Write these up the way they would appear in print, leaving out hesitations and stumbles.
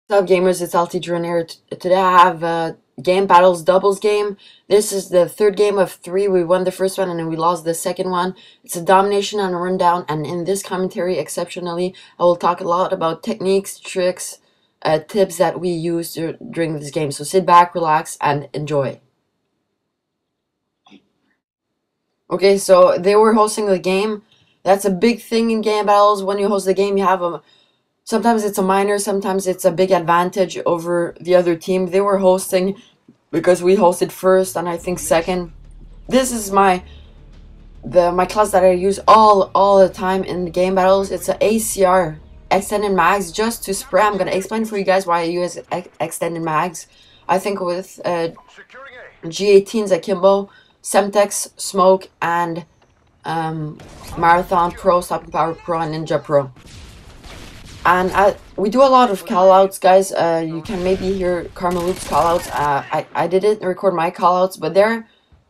What's up, gamers? It's LT here. Today I have Game Battles doubles game. This is the third game of three. We won the first one and then we lost the second one. It's a domination and a rundown, and in this commentary, exceptionally, I will talk a lot about techniques, tricks, tips that we use during this game. So sit back, relax, and enjoy. Okay, so they were hosting the game. That's a big thing in Game Battles. When you host the game, you have a sometimes it's a minor, sometimes it's a big advantage over the other team. They were hosting because we hosted first and I think second. This is my class that I use all the time in the Game Battles. It's a ACR, extended mags, just to spray. I'm gonna explain for you guys why I use extended mags. I think with G18's Akimbo, Semtex, Smoke, and Marathon Pro, Stopping Power Pro, and Ninja Pro. And we do a lot of callouts, guys. You can maybe hear Karmaloop's callouts. I didn't record my callouts, but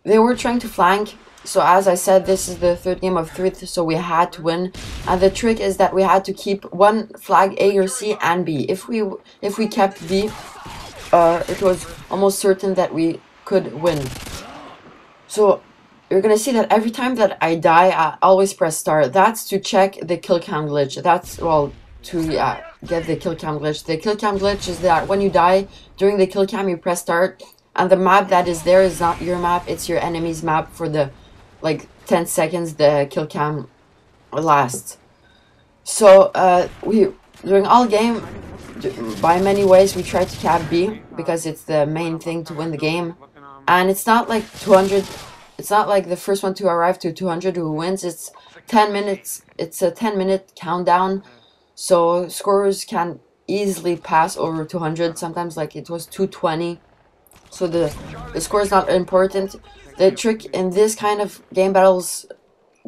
they were trying to flank. So as I said, this is the third game of three, so we had to win. And the trick is that we had to keep one flag A or C and B. If we kept B, it was almost certain that we could win. So you're gonna see that every time that I die, I always press start. That's to check the kill cam glitch. That's, well, to get the kill cam glitch. The kill cam glitch is that when you die during the kill cam, you press start, and the map that is there is not your map, it's your enemy's map for the like 10 seconds the kill cam lasts. So we during all game, by many ways, we try to cap B because it's the main thing to win the game. And it's not like 200, it's not like the first one to arrive to 200 who wins. It's 10 minutes, it's a 10-minute countdown. So scorers can easily pass over 200, sometimes like it was 220. So the score is not important. The trick in this kind of Game Battles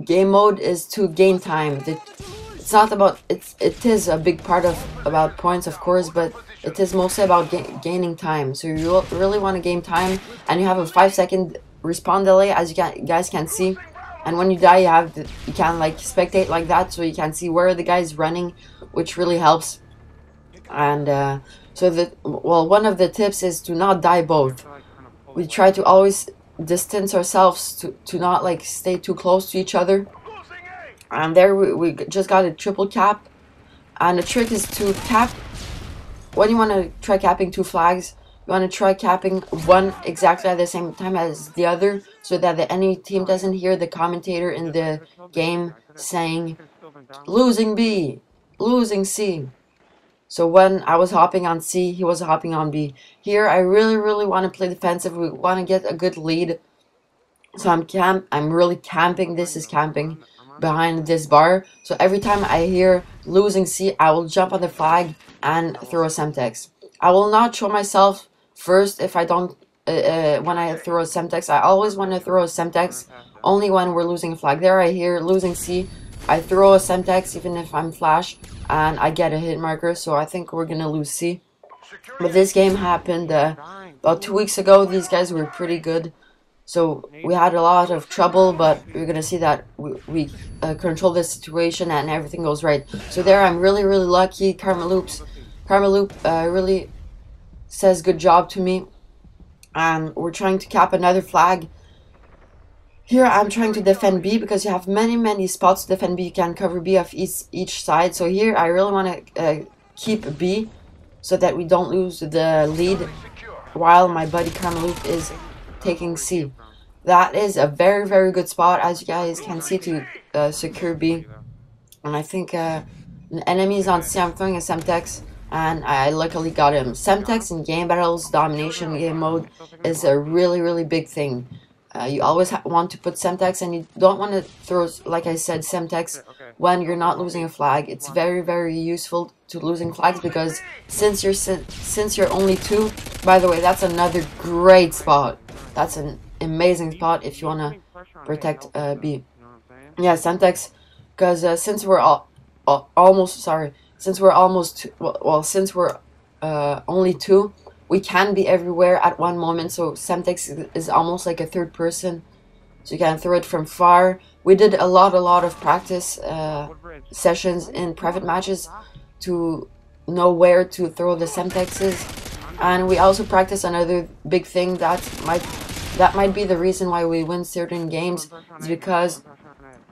game mode is to gain time. It's not about, it is a big part of about points, of course, but it is mostly about gaining time. So you really want to gain time, and you have a 5-second respawn delay, as you guys can see. And when you die, you can like spectate like that, so you can see where the guy is running, which really helps. And one of the tips is to not die both. We try to always distance ourselves to not like stay too close to each other. And there we just got a triple cap. And the trick is to cap, when you want to try capping two flags, you want to try capping one exactly at the same time as the other, so that the enemy team doesn't hear the commentator in the game saying, losing B, losing C. So when I was hopping on C, he was hopping on B. Here, I really want to play defensive. We want to get a good lead. So I'm really camping. This is camping behind this bar. So every time I hear losing C, I will jump on the flag and throw a Semtex. I will not show myself first if I don't, when I throw a Semtex. I always want to throw a Semtex only when we're losing a flag. There I hear losing C, I throw a Semtex even if I'm flash, and I get a hit marker, so I think we're gonna lose C. But this game happened about 2 weeks ago. These guys were pretty good, so we had a lot of trouble, but you're gonna see that we control the situation and everything goes right. So there, I'm really lucky. Karmaloop really says good job to me, and we're trying to cap another flag. Here I'm trying to defend B because you have many spots to defend B. You can cover B off each side. So here I really want to keep B so that we don't lose the lead while my buddy Karmaloop is taking C. That is a very good spot, as you guys can see, to secure B. And I think an enemy is on C. I'm throwing a Semtex, and I luckily got him. Semtex in Game Battles Domination game mode is a really big thing. You always want to put Semtex, and you don't want to throw, like I said, Semtex when you're not losing a flag. It's very useful to losing flags, because since you're only two, by the way, that's another great spot. That's an amazing spot if you want to protect B. Yeah, Semtex, because since we're since we're only two, we can be everywhere at one moment, so Semtex is almost like a third person, so you can throw it from far. We did a lot of practice sessions in private matches to know where to throw the semtexes. And we also practice another big thing that might be the reason why we win certain games, is because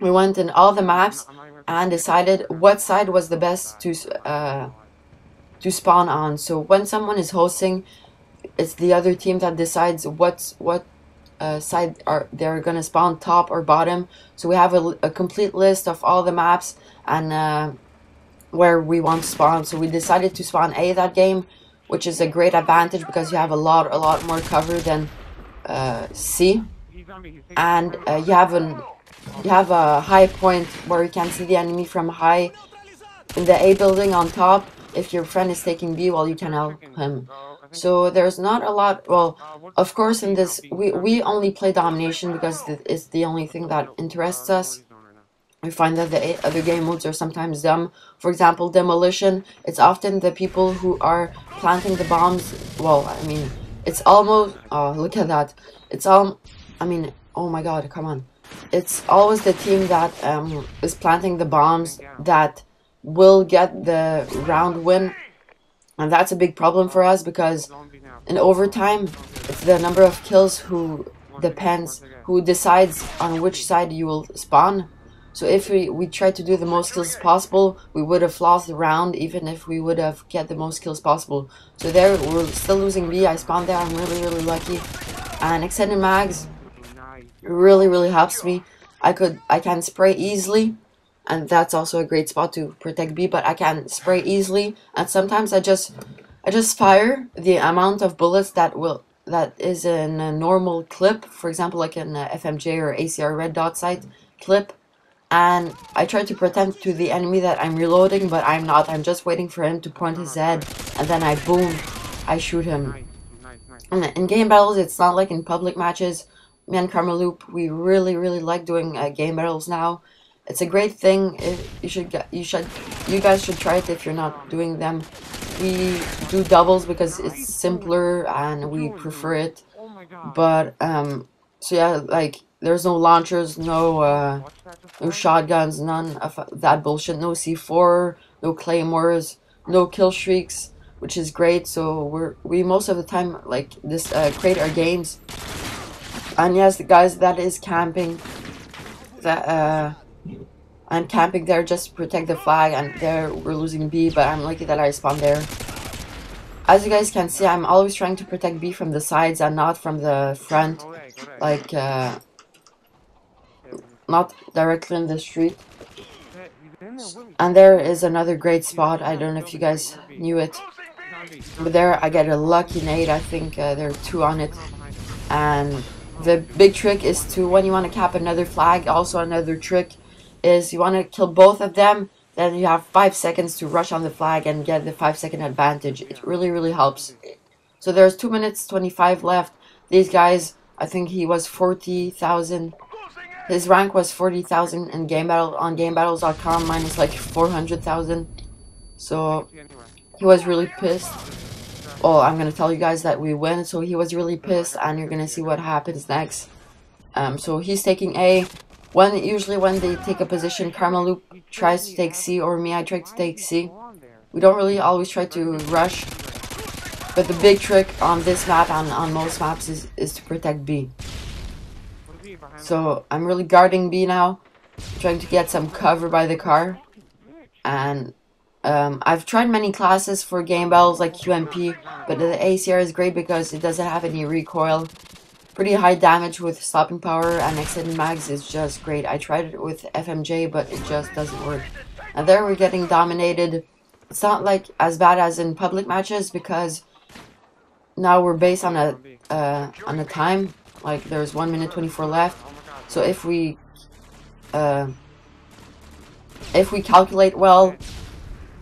we went in all the maps and decided what side was the best to spawn on. So when someone is hosting, it's the other team that decides what side they're gonna spawn, top or bottom. So we have a complete list of all the maps and where we want to spawn. So we decided to spawn A that game, which is a great advantage because you have a lot more cover than C, and you have a high point where you can see the enemy from high in the A building on top. If your friend is taking B, well, you can help him. So there's not a lot. Well, of course, in this we only play Domination because it's the only thing that interests us. We find that the other game modes are sometimes dumb. For example, Demolition, it's often the people who are planting the bombs. Well, I mean, it's almost, oh, look at that. It's all, I mean, oh my god, come on. It's always the team that is planting the bombs that will get the round win. And that's a big problem for us because in overtime, it's the number of kills who decides on which side you will spawn. So if we try to do the most kills possible, we would have lost the round even if we would have get the most kills possible. So there, we're still losing B. I spawned there. I'm really lucky. And extended mags really helps me. I can spray easily, and that's also a great spot to protect B. But I can spray easily, and sometimes I just fire the amount of bullets that is in a normal clip. For example, like an FMJ or ACR red dot sight clip. And I try to pretend to the enemy that I'm reloading, but I'm not. I'm just waiting for him to point his head, and then I shoot him. And in game battles, it's not like in public matches. Me and Karmaloop, we really like doing game battles now. It's a great thing. You guys should try it if you're not doing them. We do doubles because it's simpler and we prefer it. But so yeah, like, there's no launchers, no shotguns, none of that bullshit. No C4, no claymores, no kill streaks, which is great. So we most of the time like this create our games. And yes, the guys, that is camping. That I'm camping there just to protect the flag, and there we're losing B, but I'm lucky that I spawned there. As you guys can see, I'm always trying to protect B from the sides and not from the front, like not directly in the street. And there is another great spot. I don't know if you guys knew it, but there I get a lucky nade. I think there are two on it. And the big trick is to, when you want to cap another flag, also another trick is you want to kill both of them, then you have 5 seconds to rush on the flag and get the 5-second advantage. It really helps. So there's 2 minutes 25 left. These guys, I think he was 40,000. His rank was 40,000 in on Gamebattles.com. Mine is like 400,000. So he was really pissed. Oh, I'm gonna tell you guys that we win. So he was really pissed, and you're gonna see what happens next. So he's taking A. Usually when they take a position, Karmaloop tries to take C, or me, I try to take C. We don't really always try to rush. But the big trick on this map and on most maps is to protect B. So I'm really guarding B now, trying to get some cover by the car. And I've tried many classes for game battles like QMP, but the ACR is great because it doesn't have any recoil. Pretty high damage with stopping power, and extended mags is just great. I tried it with FMJ, but it just doesn't work. And there we're getting dominated. It's not like as bad as in public matches because now we're based on a time. Like, there's 1 minute 24 left. So if we calculate well,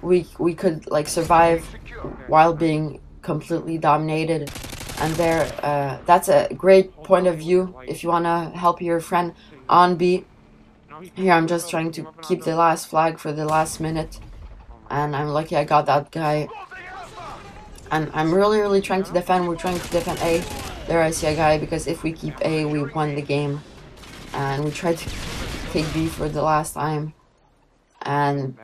we could like survive while being completely dominated. And there, that's a great point of view if you want to help your friend on B. Here I'm just trying to keep the last flag for the last minute, and I'm lucky I got that guy. And I'm really trying to defend. We're trying to defend A. There I see a guy, because if we keep A, we won the game. And we tried to take B for the last time. And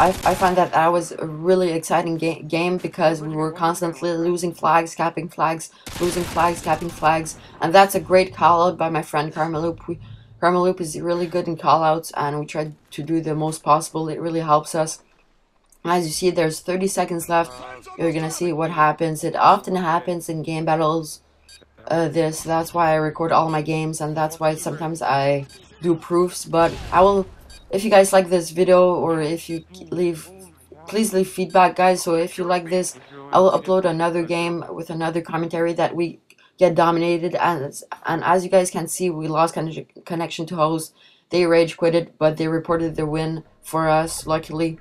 I find that that was a really exciting game because we were constantly losing flags, capping flags, losing flags, capping flags, and that's a great call out by my friend Karmaloop. Karmaloop is really good in call outs, and we tried to do the most possible. It really helps us. As you see, there's 30 seconds left. You're gonna see what happens. It often happens in game battles. That's why I record all my games, and that's why sometimes I do proofs. But I will, if you guys like this video, or if you please leave feedback, guys. So if you like this, I will upload another game with another commentary that we get dominated. And as you guys can see, we lost connection to host. They rage quitted, but they reported their win for us, luckily.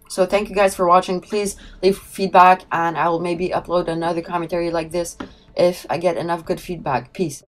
So thank you guys for watching. Please leave feedback, and I will maybe upload another commentary like this if I get enough good feedback. Peace.